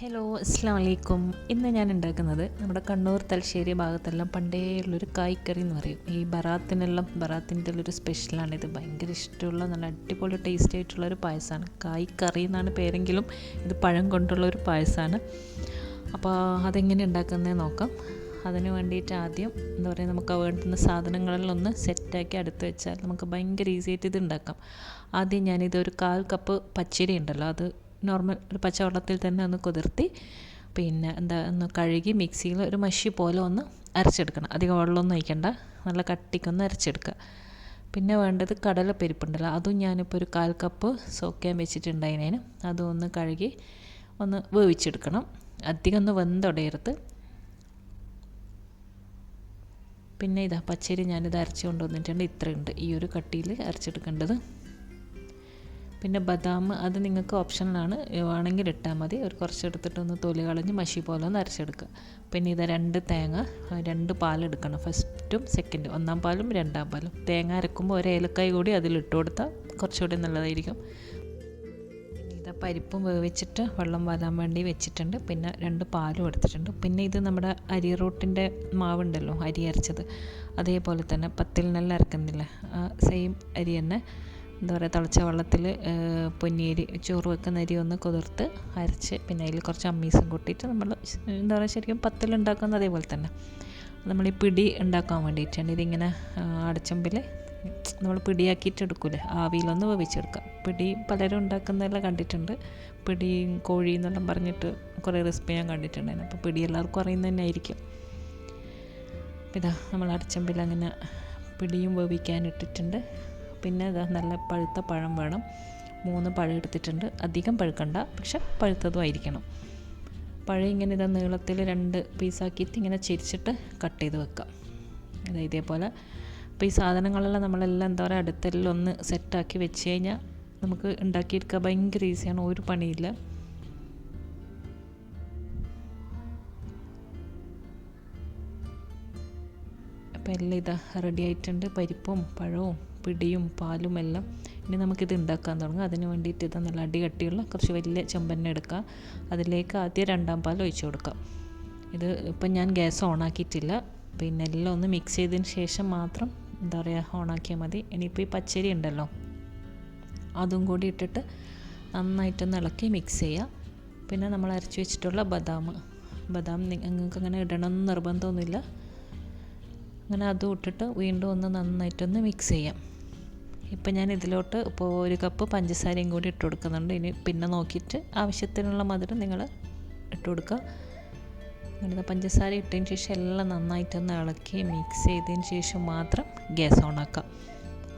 Hello, അസ്സാം വലൈക്കും. ഇന്ന് ഞാൻ ഉണ്ടാക്കുന്നത് നമ്മുടെ കണ്ണൂർ തലശ്ശേരി ഭാഗത്തെല്ലാം പണ്ടേ ഉള്ളൊരു കായ്ക്കറി എന്ന് പറയും. ഈ ബറാത്തിൻ്റെ ഒരു സ്പെഷ്യലാണിത്. ഭയങ്കര ഇഷ്ടമുള്ള നല്ല അടിപൊളി ടേസ്റ്റി ആയിട്ടുള്ളൊരു പായസമാണ്. കായ്ക്കറി എന്നാണ് പേരെങ്കിലും ഇത് പഴം കൊണ്ടുള്ള ഒരു പായസമാണ്. അപ്പോൾ അതെങ്ങനെ ഉണ്ടാക്കുന്നതെന്ന് നോക്കാം. അതിന് വേണ്ടിയിട്ട് ആദ്യം നമുക്ക് വേണ്ടുന്ന സാധനങ്ങളെല്ലാം ഒന്ന് സെറ്റാക്കി അടുത്ത് വെച്ചാൽ നമുക്ക് ഭയങ്കര ഈസി ആയിട്ട് ഇത് ഉണ്ടാക്കാം. ആദ്യം ഞാനിതൊരു 1/4 കപ്പ് പച്ചരി ഉണ്ടല്ലോ, അത് നോർമൽ ഒരു പച്ചവെള്ളത്തിൽ തന്നെ ഒന്ന് കുതിർത്തി ഒന്ന് കഴുകി മിക്സിയിൽ ഒരു മഷി പോലെ ഒന്ന് അരച്ചെടുക്കണം. അധികം വെള്ളമൊന്നും ഒഴിക്കണ്ട, നല്ല കട്ടിക്കൊന്ന് അരച്ചെടുക്കുക. പിന്നെ വേണ്ടത് കടലപ്പരിപ്പുണ്ടല്ലോ, അതും ഞാനിപ്പോൾ ഒരു 1/4 കപ്പ് സോക്ക് ചെയ്യാൻ വെച്ചിട്ടുണ്ടായതിന് അതും ഒന്ന് കഴുകി ഒന്ന് വേവിച്ചെടുക്കണം. അധികം ഒന്ന് വെന്തുടയരുത്. പിന്നെ പച്ചരി ഞാനിത് അരച്ച് കൊണ്ടുവന്നിട്ടുണ്ട്. ഇത്രയുണ്ട് ഈ ഒരു കട്ടിയിൽ അരച്ചെടുക്കേണ്ടത്. പിന്നെ ബദാം, അത് നിങ്ങൾക്ക് ഓപ്ഷനിലാണ്, വേണമെങ്കിൽ ഇട്ടാൽ മതി. ഒരു കുറച്ചെടുത്തിട്ടൊന്ന് തൊലി കളഞ്ഞ് മഷി പോലെ ഒന്ന് അരച്ചെടുക്കുക. പിന്നെ 2 തേങ്ങ, 2 പാലെടുക്കണം, ഫസ്റ്റും സെക്കൻഡും, 1-ാം പാലും 2-ാം പാലും. തേങ്ങ അരക്കുമ്പോൾ ഒരു ഏലക്കായ് കൂടി അതിലിട്ട് കൊടുത്താൽ കുറച്ചുകൂടി നല്ലതായിരിക്കും. പരിപ്പും വേവിച്ചിട്ട് വെള്ളം വരാൻ വേണ്ടി വെച്ചിട്ടുണ്ട്. പിന്നെ 2 പാലും എടുത്തിട്ടുണ്ട്. പിന്നെ ഇത് നമ്മുടെ അരി റോട്ടിൻ്റെ മാവുണ്ടല്ലോ, അരി അരച്ചത്, അതേപോലെ തന്നെ പത്തിലിനെല്ലാം അരക്കുന്നില്ല, സെയിം അരി തന്നെ തിളച്ച വെള്ളത്തിൽ പൊന്നിയരി, ചോറ് വെക്കുന്ന അരി ഒന്ന് കുതിർത്ത് അരച്ച് പിന്നെ അതിൽ കുറച്ച് അമ്മീസും കൂട്ടിയിട്ട് നമ്മൾ ശരിക്കും പത്തിലുണ്ടാക്കുന്ന അതേപോലെ തന്നെ നമ്മൾ ഈ പിടി ഉണ്ടാക്കാൻ വേണ്ടിയിട്ടാണ്. ഇതിങ്ങനെ അടച്ചമ്പിൽ നമ്മൾ പിടിയാക്കിയിട്ട് എടുക്കൂലേ, ആവിയിലൊന്ന് വേവിച്ചെടുക്കുക. പിടി പലരും ഉണ്ടാക്കുന്നതെല്ലാം കണ്ടിട്ടുണ്ട്. പിടി കോഴി എന്നെല്ലാം പറഞ്ഞിട്ട് കുറേ റെസിപ്പി ഞാൻ കണ്ടിട്ടുണ്ടായിരുന്നു. അപ്പോൾ പിടി എല്ലാവർക്കും അറിയുന്നത് തന്നെ ആയിരിക്കും. നമ്മൾ അടച്ചമ്പിൽ അങ്ങനെ പിടിയും വേവിക്കാനിട്ടിട്ടുണ്ട്. പിന്നെ നല്ല പഴുത്ത പഴം വേണം. 3 പഴം എടുത്തിട്ടുണ്ട്. അധികം പഴുക്കണ്ട, പക്ഷെ പഴുത്തതും ആയിരിക്കണം. പഴം ഇങ്ങനെ നീളത്തിൽ 2 പീസാക്കിയിട്ട് ഇങ്ങനെ ചിരിച്ചിട്ട് കട്ട് ചെയ്ത് വെക്കാം. ഇതേപോലെ. അപ്പോൾ ഈ സാധനങ്ങളെല്ലാം നമ്മളെല്ലാം അടുത്തെല്ലാം ഒന്ന് സെറ്റാക്കി വെച്ച് കഴിഞ്ഞാൽ നമുക്ക് ഉണ്ടാക്കിയെടുക്കാൻ ഭയങ്കര ഈസിയാണ്, ഒരു പണിയില്ല. അപ്പോൾ എല്ലാം റെഡി ആയിട്ടുണ്ട്. പരിപ്പും പഴവും പിടിയും പാലും എല്ലാം. ഇനി നമുക്കിത് ഉണ്ടാക്കാൻ തുടങ്ങാം. അതിന് വേണ്ടിയിട്ട് നല്ല അടികട്ടിയുള്ള കുറച്ച് വലിയ ചെമ്പെണ്ണ എടുക്കുക. അതിലേക്ക് ആദ്യം 2-ാം പാൽ ഒഴിച്ച് കൊടുക്കാം. ഇത് ഇപ്പം ഞാൻ ഗ്യാസ് ഓണാക്കിയിട്ടില്ല. പിന്നെ എല്ലാം ഒന്ന് മിക്സ് ചെയ്തതിന് ശേഷം മാത്രം ഓണാക്കിയാൽ മതി. ഇനിയിപ്പോൾ ഈ പച്ചരി ഉണ്ടല്ലോ, അതും കൂടി ഇട്ടിട്ട് നന്നായിട്ടൊന്ന് ഇളക്കി മിക്സ് ചെയ്യുക. പിന്നെ നമ്മൾ അരച്ച് വെച്ചിട്ടുള്ള ബദാം നിങ്ങൾക്ക് അങ്ങനെ ഇടണമെന്ന് നിർബന്ധമൊന്നുമില്ല. അങ്ങനെ അതും ഇട്ടിട്ട് വീണ്ടും ഒന്ന് നന്നായിട്ടൊന്ന് മിക്സ് ചെയ്യാം. ഇപ്പം ഞാൻ ഇതിലോട്ട് ഇപ്പോൾ 1 കപ്പ് പഞ്ചസാരയും കൂടി ഇട്ട് കൊടുക്കുന്നുണ്ട്. ഇനി പിന്നെ നോക്കിയിട്ട് ആവശ്യത്തിനുള്ള മധുരം നിങ്ങൾ ഇട്ട് കൊടുക്കുക. അങ്ങനെ പഞ്ചസാര ഇട്ടതിന് ശേഷം എല്ലാം നന്നായിട്ടൊന്ന് ഇളക്കി മിക്സ് ചെയ്തതിന് ശേഷം മാത്രം ഗ്യാസ് ഓണാക്കാം.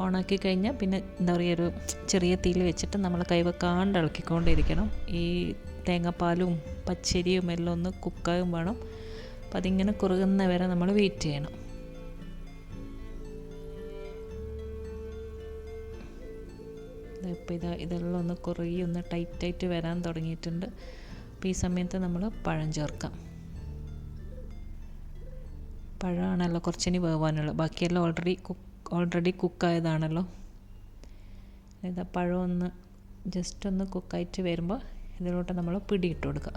ഓണാക്കി കഴിഞ്ഞാൽ പിന്നെ ഒരു ചെറിയ തീയിൽ വെച്ചിട്ട് നമ്മൾ കൈവെക്കാണ്ട് ഇളക്കിക്കൊണ്ടിരിക്കണം. ഈ തേങ്ങാപ്പാലും പച്ചരിയും എല്ലാം ഒന്ന് കുക്കായും വേണം. അപ്പം അതിങ്ങനെ കുറുകുന്ന വരെ നമ്മൾ വെയിറ്റ് ചെയ്യണം. ഇപ്പോൾ ഇതെല്ലാം ഒന്ന് ഒന്ന് ടൈറ്റായിട്ട് വരാൻ തുടങ്ങിയിട്ടുണ്ട്. അപ്പോൾ ഈ സമയത്ത് നമ്മൾ പഴം ചേർക്കാം. പഴമാണല്ലോ കുറച്ചിനി വേവാനുള്ളത്, ബാക്കിയെല്ലാം ഓൾറെഡി കുക്കായതാണല്ലോ. പഴം ഒന്ന് ജസ്റ്റ് ഒന്ന് കുക്കായിട്ട് വരുമ്പോൾ ഇതിലോട്ട് നമ്മൾ പിടി ഇട്ട് കൊടുക്കുക.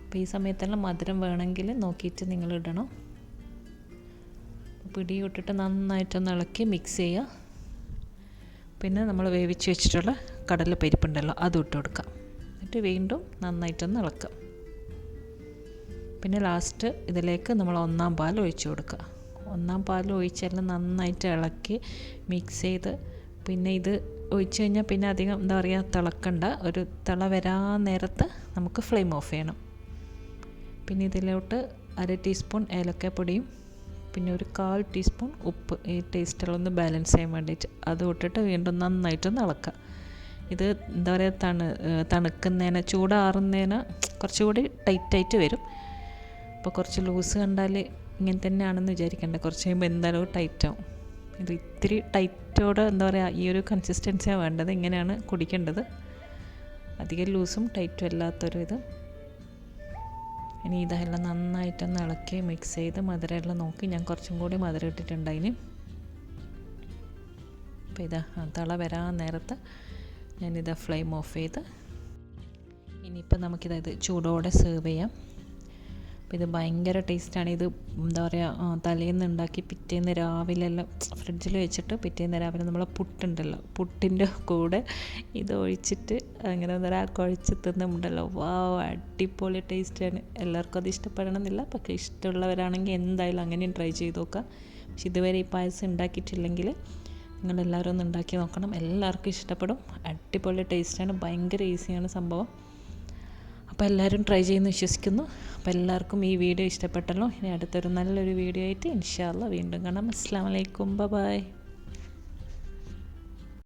അപ്പോൾ ഈ സമയത്തെല്ലാം മധുരം വേണമെങ്കിൽ നോക്കിയിട്ട് നിങ്ങൾ ഇടണം. പിടി ഇട്ടിട്ട് നന്നായിട്ടൊന്ന് ഇളക്കി മിക്സ് ചെയ്യുക. പിന്നെ നമ്മൾ വേവിച്ച് വെച്ചിട്ടുള്ള കടലപ്പരിപ്പുണ്ടല്ലോ, അതും ഇട്ട് കൊടുക്കാം. എന്നിട്ട് വീണ്ടും നന്നായിട്ടൊന്ന് ഇളക്കുക. പിന്നെ ലാസ്റ്റ് ഇതിലേക്ക് നമ്മൾ 1-ാം പാൽ ഒഴിച്ച് കൊടുക്കുക. 1-ാം പാൽ ഒഴിച്ചെല്ലാം നന്നായിട്ട് ഇളക്കി മിക്സ് ചെയ്ത് പിന്നെ ഇത് ഒഴിച്ച് കഴിഞ്ഞാൽ പിന്നെ അധികം തിളക്കണ്ട. ഒരു തിള വരാൻ നേരത്ത് നമുക്ക് ഫ്ലെയിം ഓഫ് ചെയ്യണം. പിന്നെ ഇതിലോട്ട് 1/2 ടീസ്പൂൺ ഏലക്കാപ്പൊടിയും പിന്നെ ഒരു 1/4 ടീസ്പൂൺ ഉപ്പ്, ഈ ടേസ്റ്റെല്ലാം ഒന്ന് ബാലൻസ് ചെയ്യാൻ വേണ്ടിയിട്ട് അത് ഇട്ടിട്ട് വീണ്ടും നന്നായിട്ടൊന്ന് ഇളക്കുക. ഇത് തണുക്കുന്നതിന് ചൂടാറുന്നതിന് കുറച്ചുകൂടി ടൈറ്റായിട്ട് വരും. അപ്പോൾ കുറച്ച് ലൂസ് കണ്ടാൽ ഇങ്ങനെ തന്നെയാണെന്ന് വിചാരിക്കേണ്ട, കുറച്ച് കഴിയുമ്പോൾ എന്തായാലും ടൈറ്റാവും. ഇത് ഇത്തിരി ടൈറ്റോടെ ഈ ഒരു കൺസിസ്റ്റൻസിയാണ് വേണ്ടത്. ഇങ്ങനെയാണ് കുടിക്കേണ്ടത്, അധികം ലൂസും ടൈറ്റും അല്ലാത്തൊരു ഇത്. ഇനി ഇതെല്ലാം നന്നായിട്ടൊന്ന് ഇളക്കി മിക്സ് ചെയ്ത് മധുരമെല്ലാം നോക്കി, ഞാൻ കുറച്ചും കൂടി മധുരം ഇട്ടിട്ടുണ്ടായിന്. അപ്പോൾ തിള വരാൻ നേരത്ത് ഞാനിത് ഫ്ലെയിം ഓഫ് ചെയ്ത് ഇനിയിപ്പോൾ നമുക്കിത് ചൂടോടെ സെർവ് ചെയ്യാം. അപ്പോൾ ഇത് ഭയങ്കര ടേസ്റ്റാണ്. ഇത് എന്താ പറയുക, തലേന്ന് ഉണ്ടാക്കി പിറ്റേന്ന് രാവിലെ എല്ലാം ഫ്രിഡ്ജിൽ വെച്ചിട്ട് പിറ്റേന്ന് രാവിലെ നമ്മൾ പുട്ടുണ്ടല്ലോ, പുട്ടിൻ്റെ കൂടെ ഇത് ഒഴിച്ചിട്ട് അങ്ങനെ എന്താ പറയുക കുഴച്ച് തിന്നുമുണ്ടല്ലോ, അടിപൊളി ടേസ്റ്റാണ്. എല്ലാവർക്കും അത് ഇഷ്ടപ്പെടണമെന്നില്ല, പക്ഷേ ഇഷ്ടമുള്ളവരാണെങ്കിൽ എന്തായാലും അങ്ങനെയും ട്രൈ ചെയ്ത് നോക്കാം. പക്ഷെ ഇതുവരെ ഈ പായസം ഉണ്ടാക്കിയിട്ടില്ലെങ്കിൽ നിങ്ങളെല്ലാവരും ഒന്ന് ഉണ്ടാക്കി നോക്കണം, എല്ലാവർക്കും ഇഷ്ടപ്പെടും. അടിപൊളി ടേസ്റ്റാണ്, ഭയങ്കര ഈസിയാണ് സംഭവം. അപ്പോൾ എല്ലാവരും ട്രൈ ചെയ്യുമെന്ന് വിശ്വസിക്കുന്നു. അപ്പോൾ എല്ലാവർക്കും ഈ വീഡിയോ ഇഷ്ടപ്പെട്ടല്ലോ. ഇനി അടുത്തൊരു നല്ലൊരു വീഡിയോ ആയിട്ട് ഇൻഷാ അല്ലാഹ് വീണ്ടും കാണാം. അസ്സലാമു അലൈക്കും, ബൈ.